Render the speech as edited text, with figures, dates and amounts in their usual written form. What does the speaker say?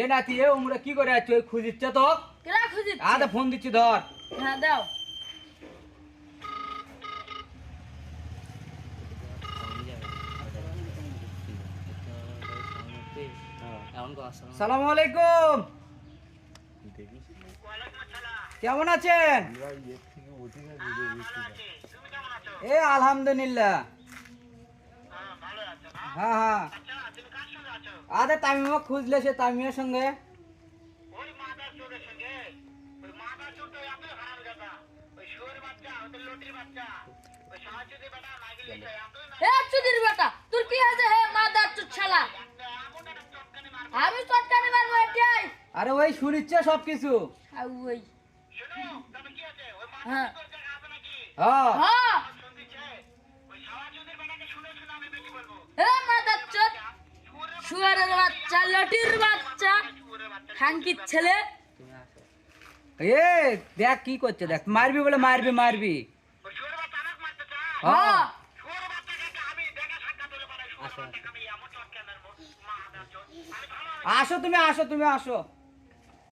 এ নাতি এ উমরা কি করে আছো খুঁজিচ্ছে তো কেরা খুঁজিচ্ছে? আদা ফোন দিচ্ছি ধর। হ্যাঁ দাও। সালামু আলাইকুম। কেমন আছেন? এ আলহামদুলিল্লাহ। হ্যাঁ হ্যাঁ আরে তামিমা খুঁজলে সে তামিমের সঙ্গে। এ চুদির বেটা, তোর কি হয়েছে হে মাদার চুদ শালা? আমি চটকানি মারবো এটাই। আরে ওই শুনিচ্ছে সবকিছু। আর ওই হ্যাঁ হ্যাঁ হ্যাঁ এ মাদার চুদ, শুয়ারের বাচ্চা, লটির বাচ্চা, খানকির ছেলে। এ দেখ কি করছে, দেখ মারবি বলে মারবি মারবি। হ্যাঁ হ্যাঁ আসো তুমি আসো তুমি আসো।